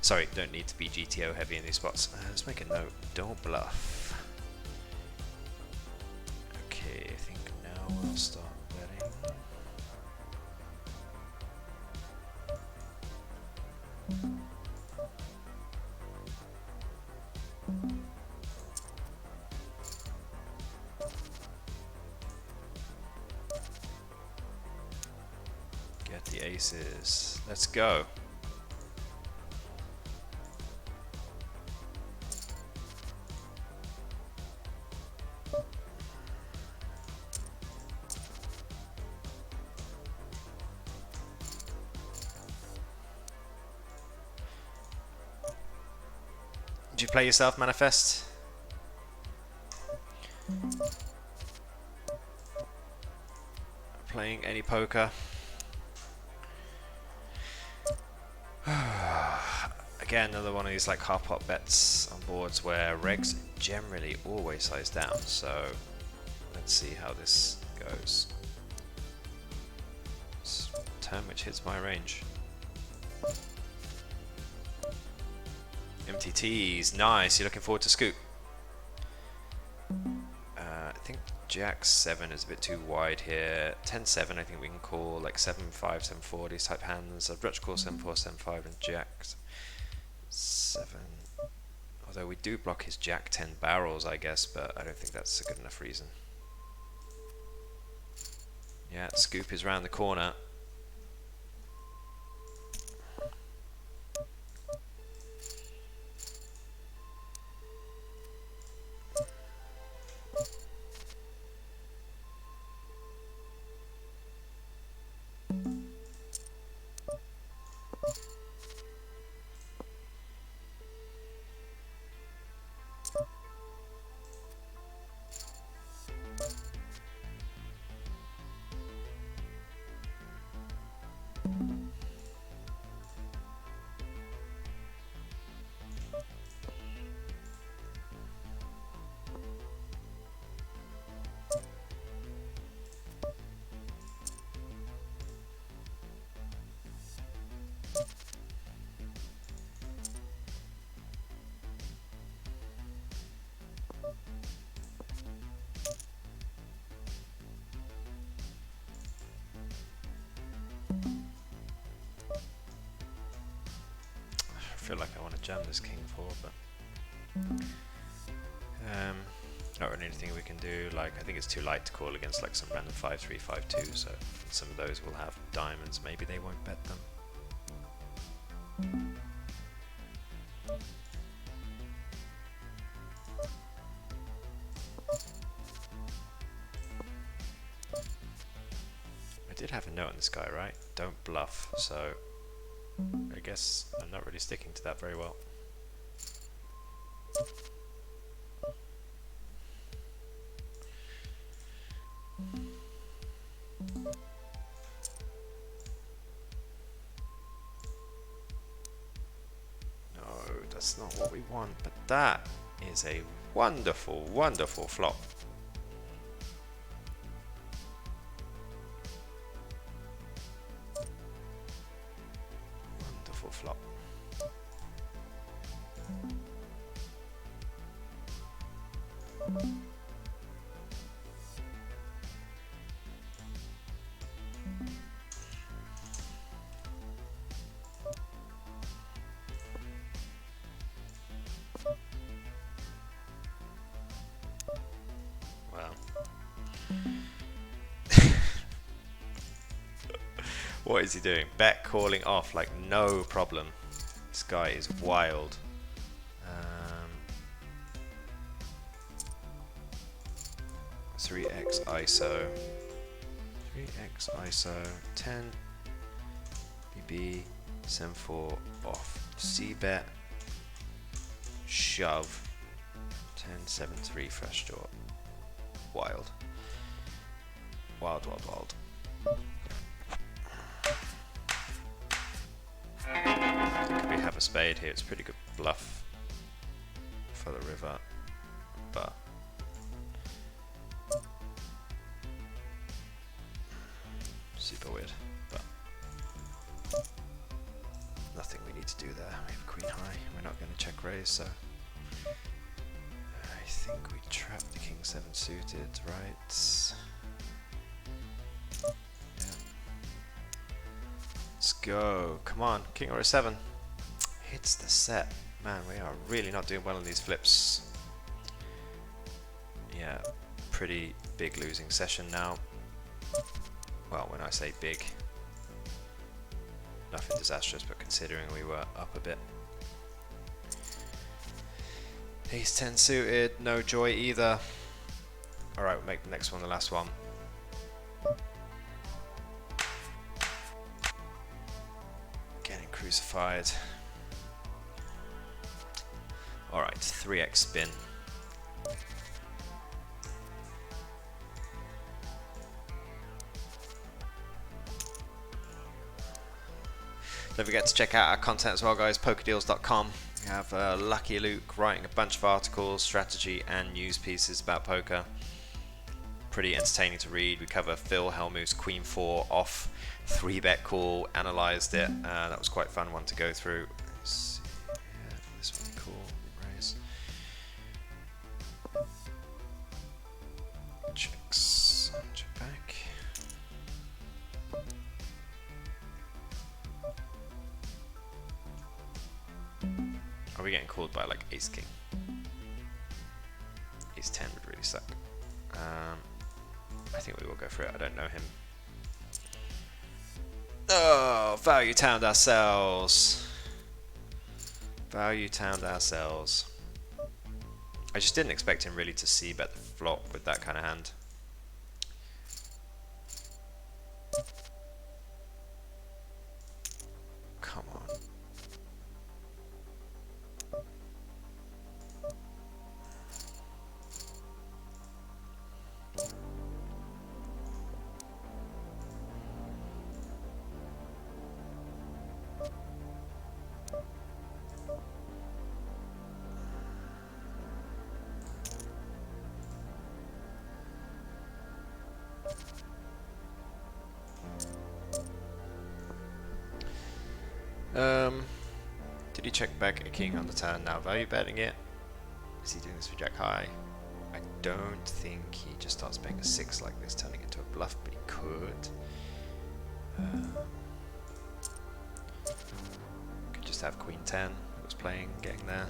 Sorry, don't need to be GTO heavy in these spots. Let's make a note, don't bluff. Okay, I think now I'll start betting. Get the aces. Let's go. Did you play yourself, Manifest? Playing any poker? Again, another one of these like half pot bets on boards where regs generally always size down, so let's see how this goes. Turn which hits my range. MTTs, nice. You're looking forward to scoop. I think Jack 7 is a bit too wide here. 10-7, I think we can call like 7-5, 7-4, these type hands. I'd much call 7-4, 7-5, and Jack 7. Although we do block his Jack 10 barrels, I guess, but I don't think that's a good enough reason. Yeah, scoop is round the corner. I feel like I want to jam this king 4, but not really anything we can do. Like, I think it's too light to call against like some random 5-3, 5-2, so some of those will have diamonds. Maybe they won't bet them. I did have a note on this guy, right? Don't bluff, so I guess I'm not really sticking to that very well. No, that's not what we want, but that is a wonderful, wonderful flop. Flop. Wow. What is he doing? Bet calling off like no problem. This guy is wild. 3x ISO. 3x ISO. 10 BB. 7-4 off. C bet. Shove. 10-7-3 fresh draw. Wild. Wild, wild, wild. Could we have a spade here? It's pretty good bluff for the river, but super weird. But nothing we need to do there. We have queen high. We're not going to check raise, so I think we trap the king 7 suited, right? Let's go. Come on, king or a 7. Hits the set. Man, we are really not doing well on these flips. Yeah, pretty big losing session now. Well, when I say big, nothing disastrous, but considering we were up a bit. Ace 10 suited, no joy either. Alright, we'll make the next one the last one. Getting crucified. Alright, 3x spin. Don't forget to check out our content as well, guys. PokerDeals.com. We have Lucky Luke writing a bunch of articles, strategy and news pieces about poker. pretty entertaining to read. We cover Phil Hellmuth's Queen 4 off 3-bet call, analysed it. That was quite a fun one to go through. Let's see. Yeah, this one cool. Raise. Checks. Check back. Are we getting called by like Ace King? Ace 10 would really suck. I think we will go for it. I don't know him. Oh, value towned ourselves. Value towned ourselves. I just didn't expect him really to see bet the flop with that kind of hand. Come on. Did he check back a king on the turn now? Value betting it? Is he doing this for jack high? I don't think he just starts betting a 6 like this, turning into a bluff, but he could. Could just have queen 10 that was playing, getting there.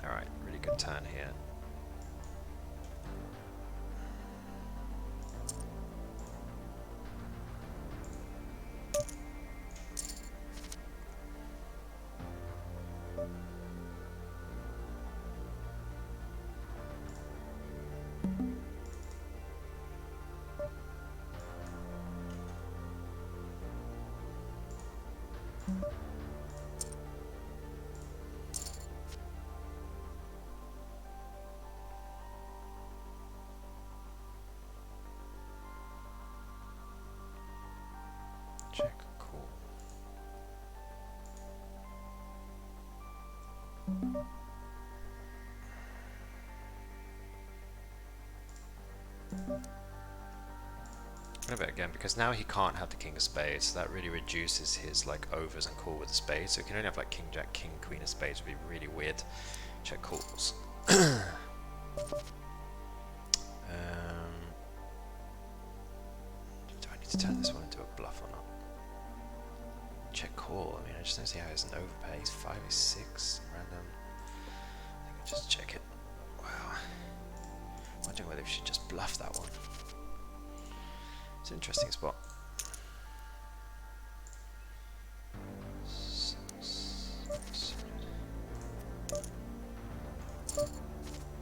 Alright, really good turn here. Check, cool. I'm gonna bet again because now he can't have the king of spades, so that really reduces his like overs and call with the spades. So he can only have like king jack, king, queen of spades would be really weird. Check calls. Do I need to turn this one into a bluff or not? Check call. I mean, I just don't see how it's an overpay. He's 5, he's 6, random. I think I'll just check it. Wow. I'm wondering whether we should just bluff that one. It's an interesting spot.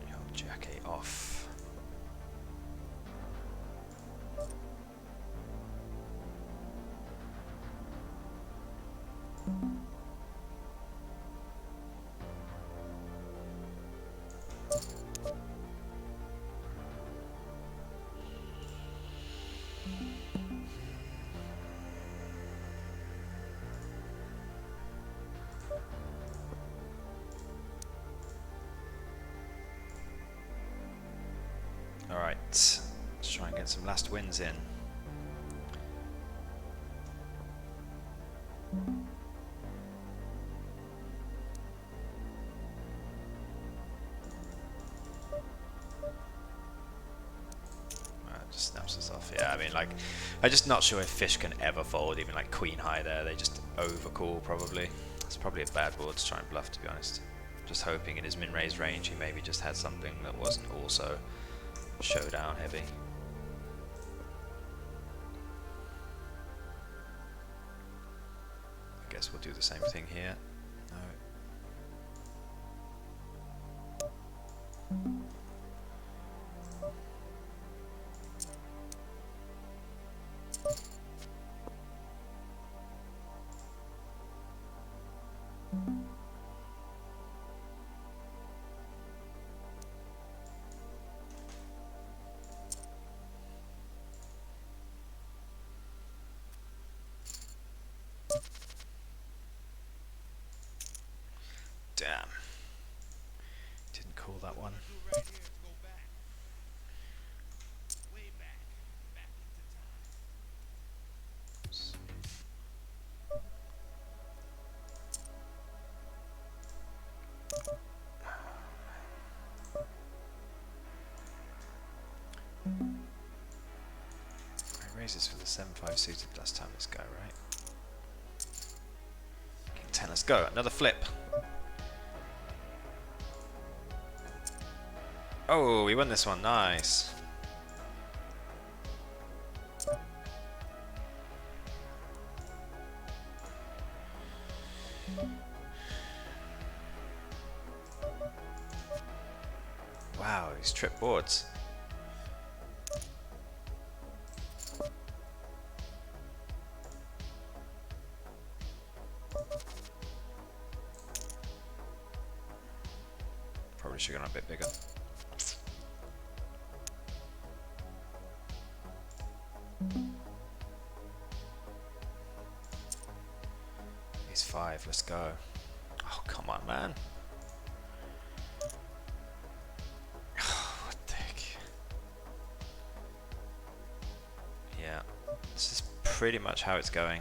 Yo, jack 8 off. Alright, let's try and get some last wins in. Just snaps us off. Yeah, I mean, like, I'm just not sure if fish can ever fold, even like queen high there. They just overcall probably. It's probably a bad board to try and bluff, to be honest. Just hoping in his min-raise range he maybe just had something that wasn't also showdown heavy. I guess we'll do the same thing here. No. Damn. Didn't call that one. raises for the 7-5 suited last time. Let's go, right? King 10, let's go. Another flip. Oh, we won this one. Nice. Wow, these trip boards. Probably should have gone a bit bigger. He's 5, let's go. Oh, come on, man. What the heck? Yeah, this is pretty much how it's going.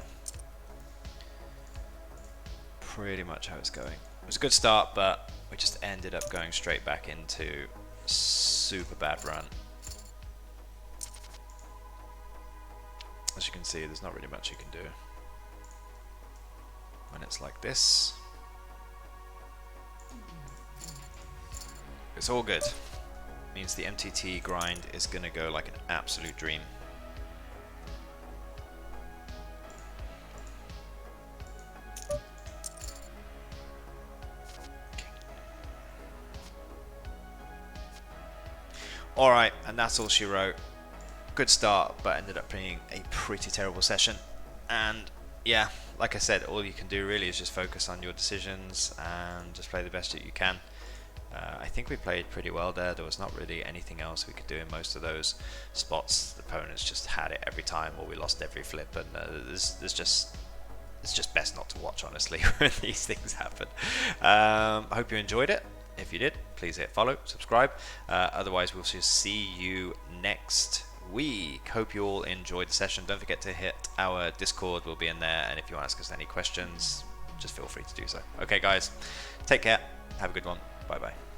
Pretty much how it's going. It was a good start, but we just ended up going straight back into a super bad run. As you can see, there's not really much you can do when it's like this. It's all good. Means the MTT grind is going to go like an absolute dream. Alright, and that's all she wrote. Good start, but ended up being a pretty terrible session. And yeah, like I said, all you can do really is just focus on your decisions and just play the best that you can. I think we played pretty well there. There was not really anything else we could do in most of those spots. The opponents just had it every time, or we lost every flip, and it's just best not to watch, honestly, when these things happen. I hope you enjoyed it. If you did, please hit follow, subscribe. Otherwise, we'll just see you next week. Hope you all enjoyed the session. Don't forget to hit our Discord. We'll be in there, and if you want to ask us any questions, just feel free to do so. Okay, guys, take care. Have a good one. Bye-bye.